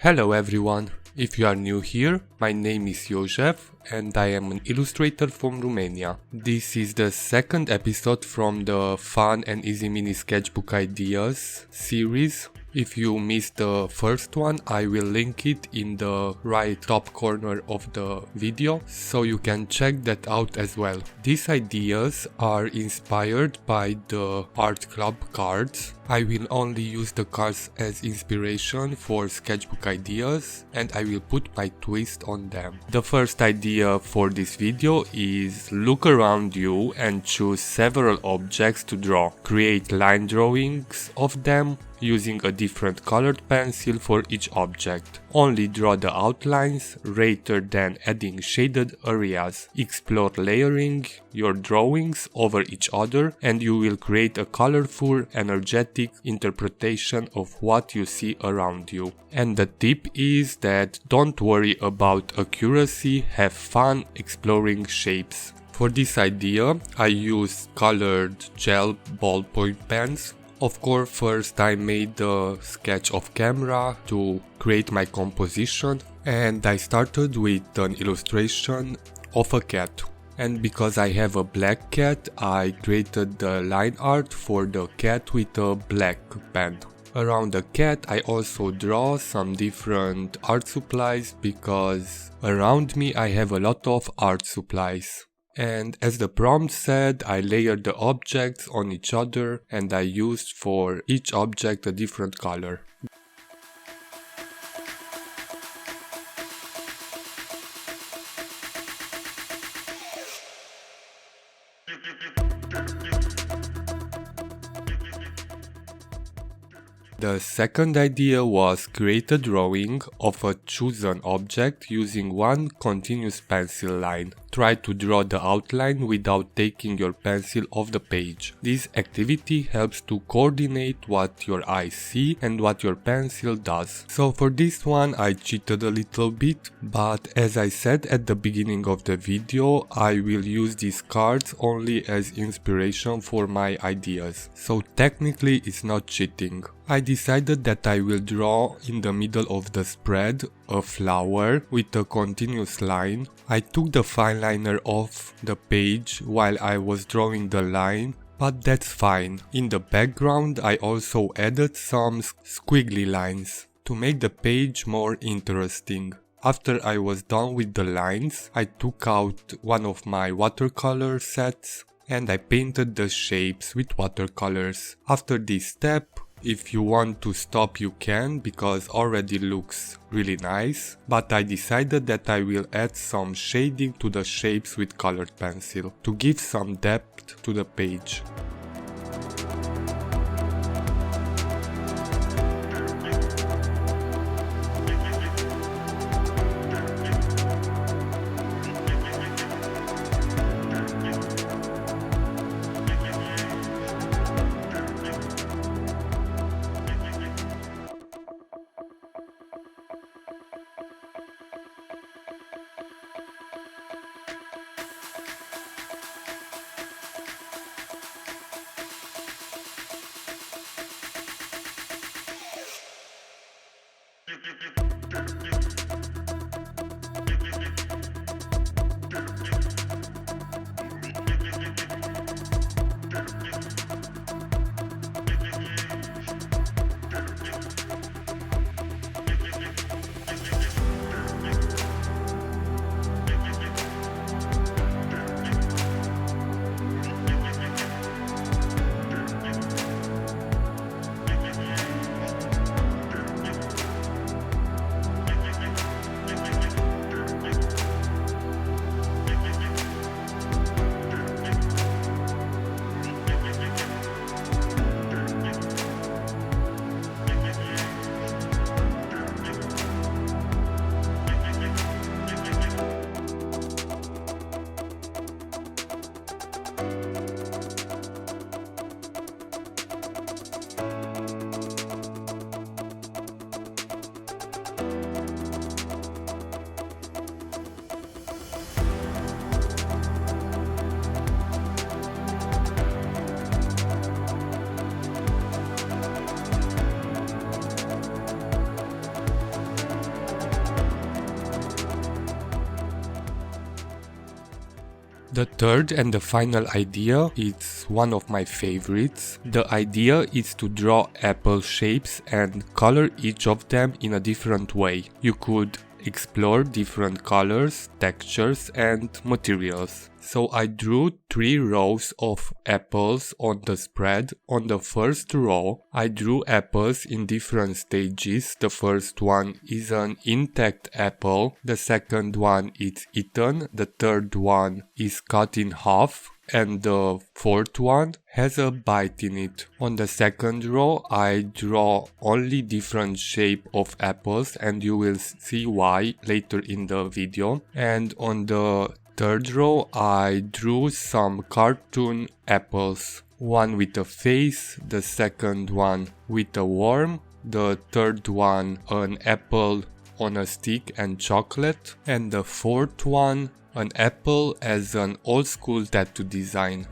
Hello everyone, if you are new here, my name is Josef and I am an illustrator from Romania. This is the second episode from the Fun and Easy Mini Sketchbook Ideas series. If you missed the first one, I will link it in the right top corner of the video, so you can check that out as well. These ideas are inspired by the art club cards. I will only use the cards as inspiration for sketchbook ideas and I will put my twist on them. The first idea for this video is look around you and choose several objects to draw. Create line drawings of them using a different colored pencil for each object. Only draw the outlines rather than adding shaded areas. Explore layering your drawings over each other and you will create a colorful, energetic interpretation of what you see around you. And the tip is that don't worry about accuracy, have fun exploring shapes. For this idea, I used colored gel ballpoint pens. Of course, first I made a sketch of camera to create my composition and I started with an illustration of a cat. And because I have a black cat, I created the line art for the cat with a black pen. Around the cat I also draw some different art supplies because around me I have a lot of art supplies. And as the prompt said, I layered the objects on each other and I used for each object a different color. The second idea was create a drawing of a chosen object using one continuous pencil line. Try to draw the outline without taking your pencil off the page. This activity helps to coordinate what your eyes see and what your pencil does. So for this one I cheated a little bit, but as I said at the beginning of the video, I will use these cards only as inspiration for my ideas. So technically it's not cheating. I decided that I will draw in the middle of the spread a flower with a continuous line. I took the fine liner off the page while I was drawing the line, but that's fine. In the background I also added some squiggly lines to make the page more interesting. After I was done with the lines, I took out one of my watercolor sets and I painted the shapes with watercolors. After this step, if you want to stop you can, because already looks really nice, but I decided that I will add some shading to the shapes with colored pencil to give some depth to the page. The third and the final idea is one of my favorites. The idea is to draw apple shapes and color each of them in a different way. You could explore different colors, textures and materials. So I drew 3 rows of apples on the spread. On the first row, I drew apples in different stages. The first one is an intact apple, the second one is eaten, the third one is cut in half, and the fourth one has a bite in it. On the second row, I draw only different shape of apples, and you will see why later in the video. And on the third row, I drew some cartoon apples. One with a face, the second one with a worm, the third one an apple on a stick and chocolate, and the fourth one an apple as an old school tattoo design.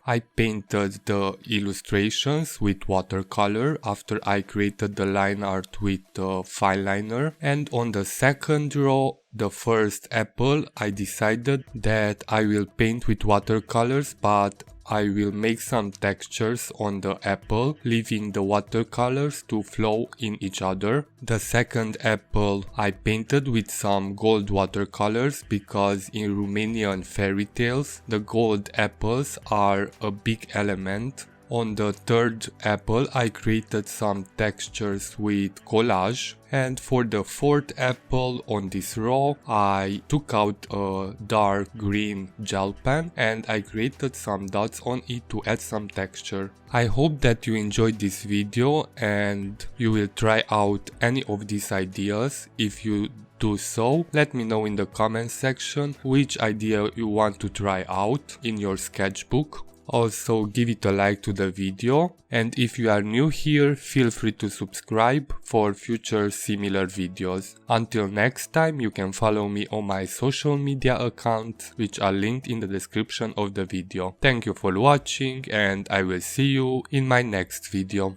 I painted the illustrations with watercolor after I created the line art with the fine liner, and on the second row, the first apple, I decided that I will paint with watercolors, but I will make some textures on the apple, leaving the watercolors to flow in each other. The second apple I painted with some gold watercolors because in Romanian fairy tales the gold apples are a big element. On the third apple I created some textures with collage, and for the fourth apple on this row I took out a dark green gel pen and I created some dots on it to add some texture. I hope that you enjoyed this video and you will try out any of these ideas. If you do so, let me know in the comment section which idea you want to try out in your sketchbook. Also give it a like to the video, and if you are new here, feel free to subscribe for future similar videos. Until next time, you can follow me on my social media accounts, which are linked in the description of the video. Thank you for watching and I will see you in my next video.